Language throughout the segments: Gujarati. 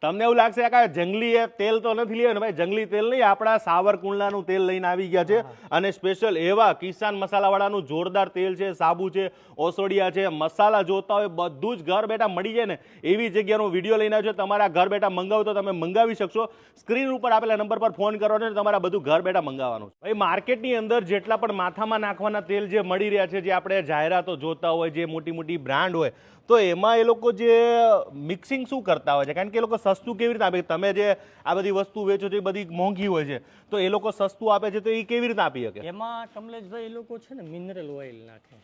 તમને એવું લાગશે કે આ જંગલી તેલ તો નથી લેવાનું ભાઈ, જંગલી તેલ નહીં, આપણા સાવરકુંડલાનું તેલ લઈને આવી ગયા છે અને સ્પેશિયલ એવા કિસાન મસાલાવાળાનું જોરદાર તેલ છે, સાબુ છે, ઓસોડિયા છે, મસાલા જોતા હોય બધું જ ઘર બેઠા મળી જાય ને એવી જગ્યાનો વિડીયો લઈને આવ્યો છે. તમારા ઘર બેઠા મંગાવો તો તમે મંગાવી શકશો. સ્ક્રીન ઉપર આપેલા નંબર પર ફોન કરવાનો છે, તમારા બધું ઘર બેઠા મંગાવવાનું છે. ભાઈ માર્કેટની અંદર જેટલા પણ માથામાં નાખવાના તેલ જે મળી રહ્યા છે, જે આપણે જાહેરાતો જોતા હોય, જે મોટી મોટી બ્રાન્ડ હોય, તો એમાં એ લોકો જે મિક્સિંગ શું કરતા હોય છે? કારણ કે એ લોકો સસ્તું કેવી રીતે આપે? તમે જે આ બધી વસ્તુ વેચો છો એ બધી મોંઘી હોય છે, તો એ લોકો સસ્તું આપે છે તો એ કેવી રીતે આપી શકે? એમાં કમલેશભાઈ એ લોકો છે ને મિનરલ ઓઇલ નાખે.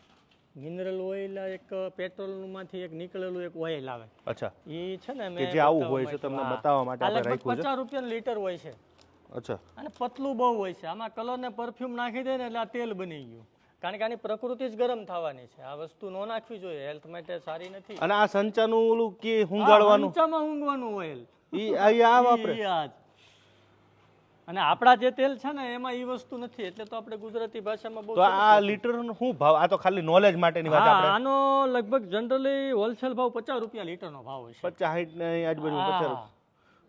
મિનરલ ઓઇલ એક પેટ્રોલમાંથી એક નીકળેલું એક ઓઇલ આવે. અચ્છા, એ છે ને કે જે આવું હોય છે તમને બતાવવા માટે આપણે રાખ્યું છે. 50 રૂપિયા લીટર હોય છે. અચ્છા, અને પતલું બહુ હોય છે. આમાં કલર ને પરફ્યુમ નાખી દે ને એટલે આ તેલ બની ગયું. કારણ કે આની પ્રકૃતિ જ ગરમ થવાની છે. આ વસ્તુ ન નાખવી જોઈએ, હેલ્થ માટે સારી નથી. અને આ સંચાનું ઓલું કે હુંગાડવાનું, સંચામાં ઊંઘવાનું ઓઇલ ઈ આ વાપરે. અને આપણા જે તેલ છે ને એમાં ઈ વસ્તુ નથી, એટલે તો આપણે ગુજરાતી ભાષામાં બહુ. તો આ લીટર નો શું ભાવ? આ તો ખાલી નોલેજ માટેની વાત આપણે. આનો લગભગ જનરલી હોલસેલ ભાવ 50 રૂપિયા લીટરનો ભાવ હોય છે. 50 60 ને આજુબાજુ 50.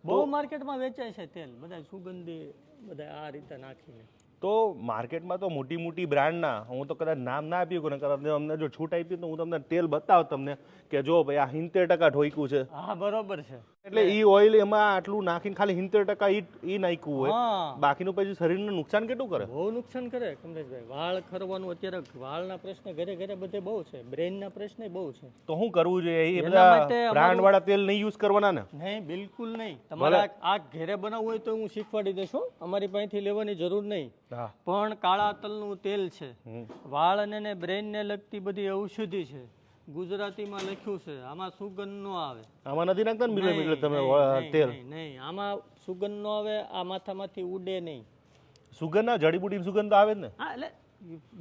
બહુ માર્કેટમાં વેચાય છે તેલ, બધા સુગંધી બધા આ રીતે નાખીને. તો માર્કેટમાં તો મોટી મોટી બ્રાન્ડના, હું તો કદાચ નામ ના આપ્યું ને કદાચ અમને જો છૂટ આપી તો હું તમને તેલ બતાવ તમને કે જો ભાઈ આ 70% ઠોક્યું છે. હા બરોબર છે. એટલે ઈ ઓઇલ એમાં આટલું નાખીને ખાલી 70% ઈ નાખ્યું હોય, બાકીનું પછી શરીરને નુકસાન કેટલું કરે? બહુ નુકસાન કરે કમલેશભાઈ. વાળ ખરવાનું અત્યારે વાળના પ્રશ્ન ઘરે ઘરે બધે બહુ છે, બ્રેનના પ્રશ્ન બહુ છે. તો શું કરવું જોઈએ? એ બધા બ્રાન્ડ વાળા તેલ નહીં યુઝ કરવાના ને? નહીં, બિલકુલ નહીં. તમારે આ ઘરે બનાવવું હોય તો હું શીખવાડી દઈશ, અમારી પાસેથી લેવાની જરૂર નહીં. પણ કાળા તલનું તેલ છે, વાળ અને બ્રેન ને લગતી બધી ઔષધિ છે, ગુજરાતીમાં લખ્યું છે. આમાં સુગંધ નો આવે. આમાં નથી નાખતા ને મિલે તમે તેલ? નહીં, આમાં સુગંધ નો આવે. આ માથામાંથી ઉડે નહીં. સુગંધ ના જડીબુટી સુગંધ તો આવે જ ને? હા, એટલે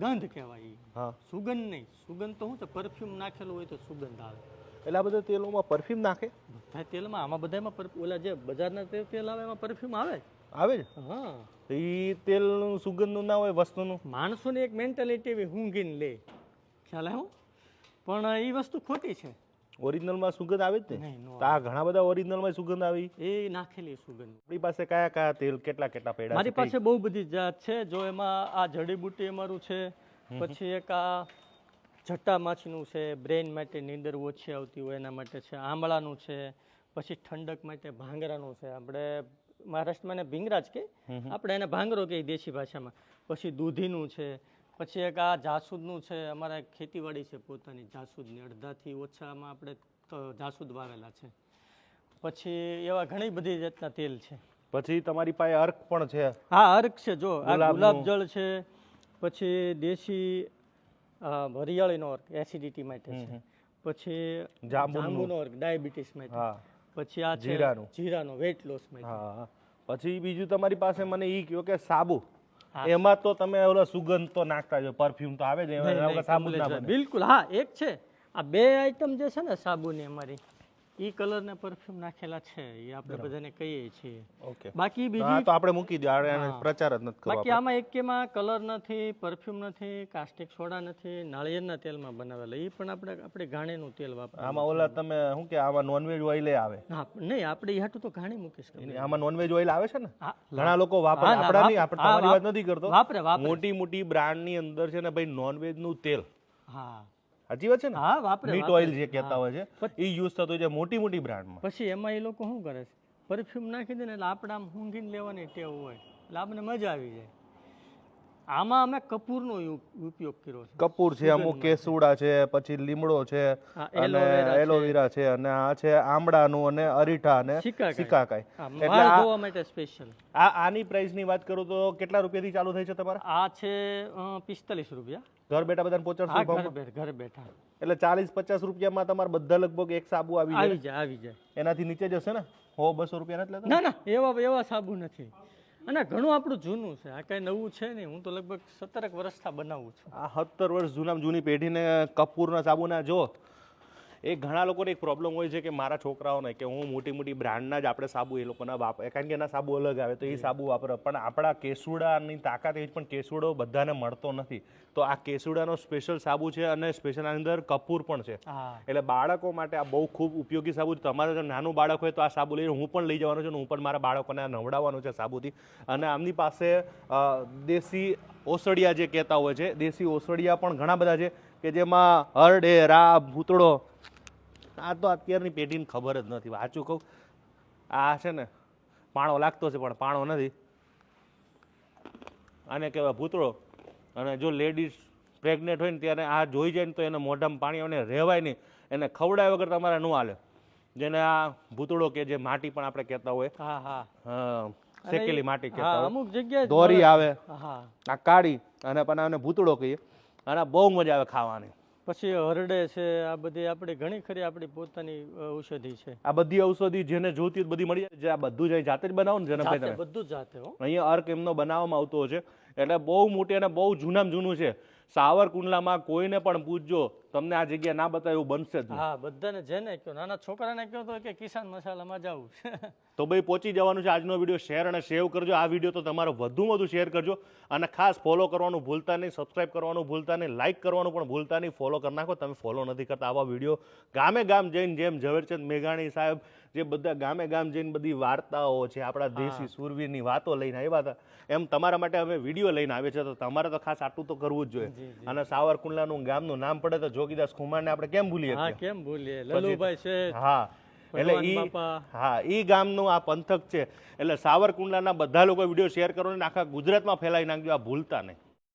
ગંધ કહેવાય. હા, સુગંધ નહીં. સુગંધ તો શું છે, પરફ્યુમ નાખેલું હોય તો સુગંધ આવે. એટલે આ બધા તેલોમાં પરફ્યુમ નાખે? બધા તેલમાં, આમાં બધામાં ઓલા જે બજારના તેલ આવે એમાં પરફ્યુમ આવે જ. હા, એ તેલનું સુગંધનું ના હોય વસ્તુનું. માણસોની એક મેન્ટાલિટી એવી ઊંઘીને લે, ખ્યાલ આવ્યો? પણ એ વસ્તુ ખોટી છે. ઓરિજિનલમાં સુગંધ આવે જ ને? આ ઘણા બધા ઓરિજિનલમાં સુગંધ આવી, એ નાખેલી સુગંધ. આપણી પાસે કયા કયા તેલ કેટલા કેટલા પડ્યા? મારી પાસે બહુ બધી જાત છે. જો એમાં આ જડીબુટી અમારું છે, પછી એક આ જટા માછીનું છે, બ્રેન માટે નીંદર ઓછી આવતી હોય એના માટે છે, આમળાનું છે, પછી ઠંડક માટે ભાંગરાનું છે. આપણે મહારાષ્ટ્રમાં એને ભીંગરાજ કે, આપણે એને ભાંગરો કહીએ દેશી ભાષામાં. પછી દૂધીનું છે, પછી એક આ જાસૂદનું છે. અમારા ખેતીવાડી છે પોતાની જાસૂદની, અડધાથી ઓછામાં આપણે જાસૂદ વાવેલા છે. પછી એવા ઘણી બધી જાતના તેલ છે. પછી તમારી પાસે અર્ક પણ છે? હા, અર્ક છે. જો આ ગુલાબ જળ છે, પછી દેશી વરિયાળીનો અર્ક એસિડિટી માટે છે, પછી જાંબુનો અર્ક ડાયાબિટીસ માટે, પછી આ જીરાનો વેટ લોસ માટે. પછી બીજું તમારી પાસે મને ઈ કહ્યું કે સાબુ, એમાં તો તમે ઓલો સુગંધ તો નાખતા છો, પરફ્યુમ તો આવે છે, સાબુ ના બને? બિલકુલ. હા, એક છે. આ બે આઈટમ જે છે ને સાબુની અમારી, ઈ કલર ને પરફ્યુમ નાખેલા છે, એ આપણે બધાને કહીએ છીએ. ઓકે, બાકી બીજી તો આપણે મૂકી દો, પ્રચાર જ નથી કરવો. બાકી આમાં એકેમાં કલર નથી, પરફ્યુમ નથી, કાસ્ટિક સોડા નથી, નાળિયેરના તેલમાં બનાવેલા. એ પણ આપણે ઘાણીનું તેલ વાપરીએ. આમાં ઓલા તમે શું કે આમાં નોનવેજ ઓઇલ આવે? હા, નહીં, આપણે હાટું તો ઘાણી મૂકીશ. આમાં નોનવેજ ઓઇલ આવે છે ને? ઘણા લોકો વાપરે. આપણા નહીં, આપણે તમારી વાત નથી કરતો. વાપરે. મોટી મોટી બ્રાન્ડ ની અંદર છે ને ભાઈ નોનવેજ નું તેલ. હા, સાચી વાત છે ને? હા, વાપરે. મીટ ઓઇલ જે કહેતા હોય છે એ યુઝ થતો હોય છે મોટી મોટી બ્રાન્ડમાં. પછી એમાં એ લોકો શું કરે છે, પરફ્યુમ નાખી દે ને એટલે આપણે આમ ઊંઘીને લેવાની ટેવ હોય એટલે આપણને મજા આવી જાય. આમાં અમે કપૂરનો ઉપયોગ કર્યો છે. કપૂર છે, અમુક કેસુડા છે, પછી લીમડો છે, અને એલોવેરા છે, અને આ છે આમળાનું, અને અરીઠા, અને સિકાકાઈ. વાળ ધોવા માટે સ્પેશિયલ. આની પ્રાઇસ ની વાત કરું તો કેટલા રૂપિયાથી ચાલુ થાય છે તમારે? આ છે 45 રૂપિયા. ઘર બેઠા બધાને પહોંચાડશો? ઘર બેઠા. એટલે 40-50 રૂપિયામાં તમારે બધા લગભગ એક સાબુ આવી જાય. એનાથી નીચે જશે ને? 100-200 રૂપિયા નથી લેતા? ના, એવા સાબુ નથી. અને ઘણું આપણું જૂનું છે, આ કઈ નવું છે નહીં. હું તો લગભગ 17 વર્ષથી બનાવું છું. આ 17 વર્ષ જૂની પેઢીને કપૂરના સાબુના જો એ ઘણા લોકોને એક પ્રોબ્લેમ હોય છે કે મારા છોકરાઓને કે હું મોટી મોટી બ્રાન્ડના જ આપણે સાબુ એ લોકોના વાપરે, કારણ કે એના સાબુ અલગ આવે તો એ સાબુ વાપરે, પણ આપણા કેસુડાની તાકાત એ જ, પણ કેસુડો બધાને મળતો નથી. તો આ કેસુડાનો સ્પેશિયલ સાબુ છે અને સ્પેશિયલ આની અંદર કપૂર પણ છે. એટલે બાળકો માટે આ બહુ ખૂબ ઉપયોગી સાબુ છે. તમારે જો નાનું બાળક હોય તો આ સાબુ લઈને હું પણ લઈ જવાનો છું, હું પણ મારા બાળકોને આ નવડાવવાનું છે સાબુથી. અને આમની પાસે દેશી ઓસડિયા જે કહેતા હોય છે, દેશી ઓસડિયા પણ ઘણા બધા છે કે જેમાં હરડે, રા, ભૂતળો, આ તો અત્યારની પેઢીને ખબર જ નથી. વાંચું કહું, આ છે ને પાણો લાગતો છે પણ પાણો નથી, આને કહેવાય ભૂતળો. અને જો લેડીઝ પ્રેગ્નેન્ટ હોય ને ત્યારે આ જોઈ જાય ને તો એને મોઢામાં પાણી આવે ને રહેવાય નહીં, એને ખવડાવ્યા વગર તમારે ન હાલે. જેને આ ભૂતળો કે જે માટી પણ આપણે કહેતા હોય, શેકેલી માટી કહેતા હોય, અમુક જગ્યાએ દોરી આવે, હા આ કાળી, અને પણ આને ભૂતળો કહીએ, અને બહુ મજા આવે ખાવાની. પછી હરડે છે, આ બધી આપણી ઘણી ખરી આપણી પોતાની ઔષધિ છે. આ બધી ઔષધિ જેને જોતી હોય બધી મળી જાય. જે આ બધું જ અહીં જાતે જ બનાવો ને જનકભાઈ તમે? બધું જ જાતે હો. અહીંયા અર્ક એમનો બનાવવામાં આવતો હોય છે, એટલે બહુ મોટી અને બહુ જૂનામાં જૂનું છે. સાવરકુંડલામાં કોઈને પણ પૂછજો, તમને આ જગ્યા ના બતાવે એવું બનશે જ નહીં. હા, બધાને જેને કહો, નાના છોકરાને કહો તો કે કિસાન મસાલામાં જવું. તો ભાઈ પહોંચી જવાનું છે. આજનો વિડીયો શેર અને સેવ કરજો. આ વિડીયો તો તમારો વધુમાં વધુ શેર કરજો, અને ખાસ ફોલો કરવાનું ભૂલતા નહીં, સબસ્ક્રાઇબ કરવાનું ભૂલતા નહીં, લાઇક કરવાનું પણ ભૂલતા નહીં. ફોલો કરી નાખો. તમે ફોલો નથી કરતા. આવા વિડીયો ગામે ગામ જઈને, જેમ ઝવેરચંદ મેઘાણી સાહેબ જે બધા ગામે ગામ જઈને બધી વાર્તાઓ છે, આપણા દેશી સુરવીરની વાતો લઈને આવ્યા હતા, એમ તમારા માટે અમે વિડીયો લઈને આવે છે. તો તમારે તો ખાસ આટલું તો કરવું જ જોઈએ. અને સાવરકુંડલાનું ગામનું નામ પડે તો જોગીદાસ ખુમાણને આપણે કેમ ભૂલીએ? હા, કેમ ભૂલીએ? લલુભાઈ છે. હા, એટલે ઈ ગામનું આ પંથક છે. એટલે સાવરકુંડલાના બધા લોકો વિડીયો શેર કરો ને આખા ગુજરાતમાં ફેલાઈ નાખજો. આ ભૂલતા નહીં.